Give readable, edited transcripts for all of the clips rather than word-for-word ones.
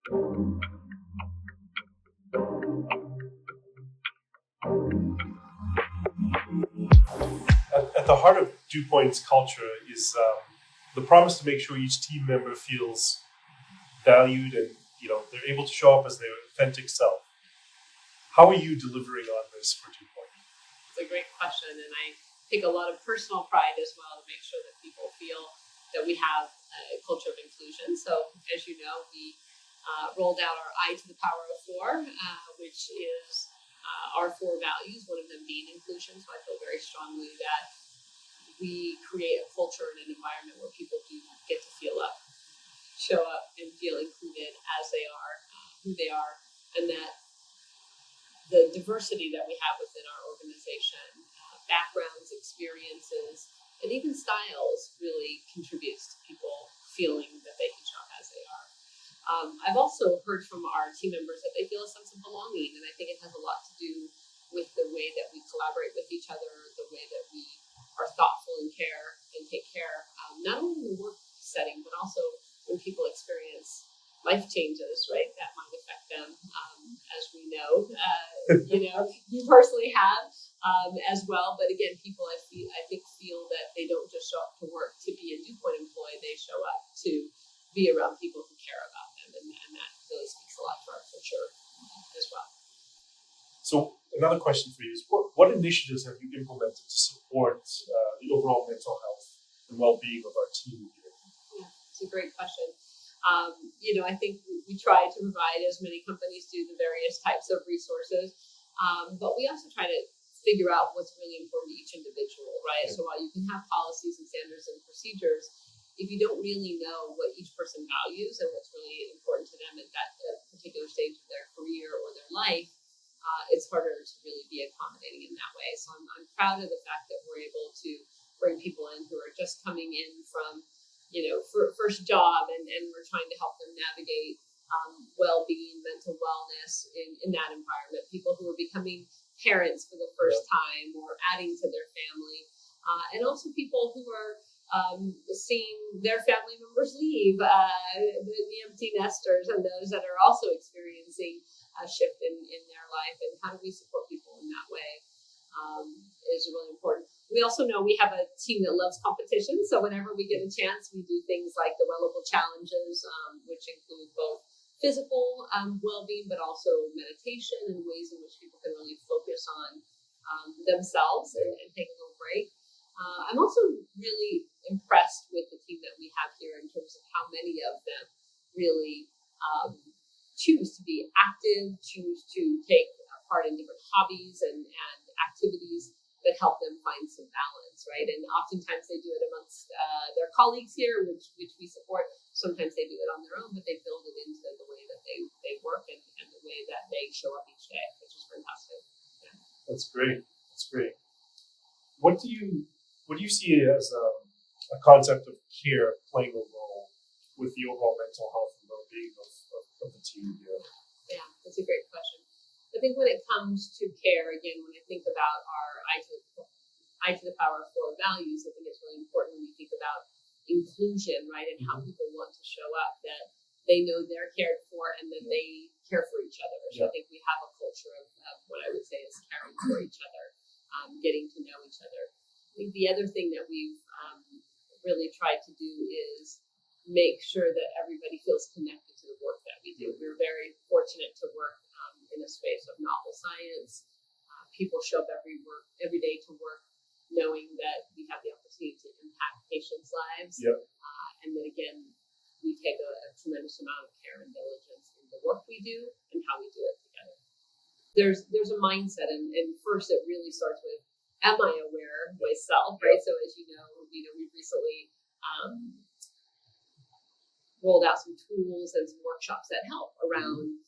At the heart of Dewpoint's culture is the promise to make sure each team member feels valued and they're able to show up as their authentic self. How are you delivering on this for Dewpoint? It's a great question, and I take a lot of personal pride as well to make sure that people feel that we have a culture of inclusion. So, as you know, we rolled out our I to the power of 4, which is our 4 values, one of them being inclusion. So I feel very strongly that we create a culture and an environment where people do get to show up and feel included as they are, who they are, and that the diversity that we have within our organization, backgrounds, experiences, and even styles really contributes to people feeling that they can show up as they are. I've also heard from our team members that they feel a sense of belonging, and I think it has a lot to do with the way that we collaborate with each other, the way that we are thoughtful and take care, not only in the work setting, but also when people experience life changes, right, that might affect them, as we know, you personally have as well. But again, people I think feel that they don't just show up to work to be a Dewpoint employee; they show up to be around people who care about them, and that really speaks a lot to our culture as well. So another question for you is, what initiatives have you implemented to support the overall mental health and well-being of our team here? Yeah, it's a great question. I think we try to provide, as many companies do, the various types of resources, but we also try to figure out what's really important to each individual, right? So while you can have policies and standards and procedures, if you don't really know what each person values and what's really important to them at that particular stage of their career or their life, it's harder to really be accommodating in that way. So I'm proud of the fact that we're able to bring people in who are just coming in from first job, and we're trying to help them navigate well-being, mental wellness in that environment. People who are becoming parents for the first time or adding to their family, and also people who are seeing their family members leave, the empty nesters, and those that are also experiencing a shift in their life. And how do we support people in that way is really important. We also know we have a team that loves competition, so whenever we get a chance, we do things like the Wellable Challenges, which include both physical well-being, but also meditation and ways in which people can really focus on themselves and take a little break. I'm also really impressed with the team that we have here in terms of how many of them really choose to be active, choose to take part in different hobbies and activities that help them find some balance, right? And oftentimes they do it amongst their colleagues here, which we support. Sometimes they do it on their own, but they build it into the way that they work and the way that they show up each day, which is fantastic. Yeah. That's great. What do you see as a concept of care playing a role with the overall mental health and well-being of the team here? Yeah, that's a great question. I think when it comes to care, again, when I think about our I to the power of 4 values, I think it's really important when we think about inclusion, right, and how people want to show up, that they know they're cared for and that they care for each other. So I think we have a culture of what I would say is caring for each other, getting to know each other. I think the other thing that we've really tried to do is make sure that everybody feels connected to the work that we do. We're very fortunate to work in a space of novel science. People show up every day to work knowing that we have the opportunity to impact patients' lives. And then again, we take a tremendous amount of care and diligence in the work we do and how we do it together. There's a mindset, and first it really starts with, am I aware myself, right? So as you know, we've recently rolled out some tools and some workshops that help around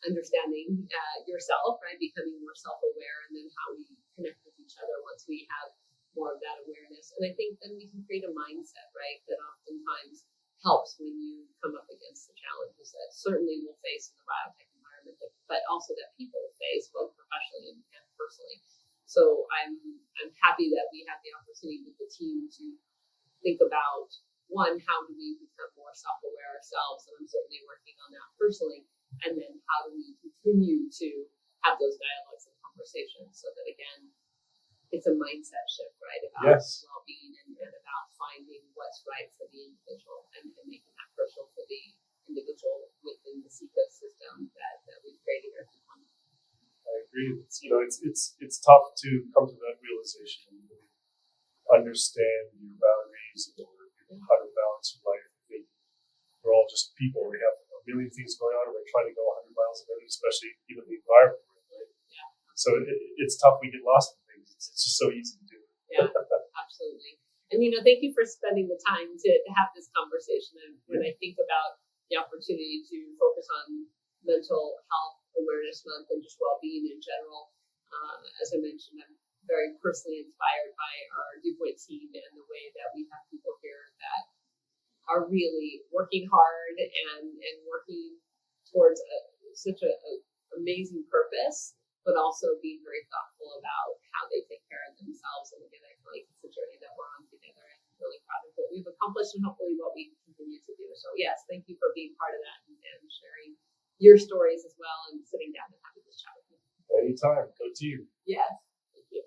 understanding yourself, right? Becoming more self-aware, and then how we connect with each other once we have more of that awareness. And I think then we can create a mindset, right, that oftentimes helps when you come up against the challenges that certainly we'll face in the biotech environment, but also that people face both professionally and personally. So I'm happy that we have the opportunity with the team to think about, one, how do we become more self-aware ourselves? And I'm certainly working on that personally, and then how do we continue to have those dialogues and conversations so that, again, it's a mindset shift, right, about well-being and about finding what's right for the individual and making that personal for the individual within this ecosystem that we've created here. I agree. It's tough to come to that realization and really understand your boundaries or how to balance your life. I think we're all just people. We have a million things going on, and we're trying to go 100 miles a minute, especially given the environment we're in. Right? Yeah. So it's tough. We get lost in things. It's just so easy to do. Yeah, absolutely. And thank you for spending the time to have this conversation. And when I think about the opportunity to focus on mental health awareness month and just well-being in general, as I mentioned, I'm very personally inspired by our Dewpoint team and the way that we have people here that are really working hard and working towards such a amazing purpose, but also being very thoughtful about how they take care of themselves. And again, I feel like it's a journey that we're on together, and I'm really proud of what we've accomplished and hopefully what we continue to do. So yes, thank you for being part of that and sharing your stories as well and sitting down and having this chat with me. Anytime. Go team. Yes. Thank you.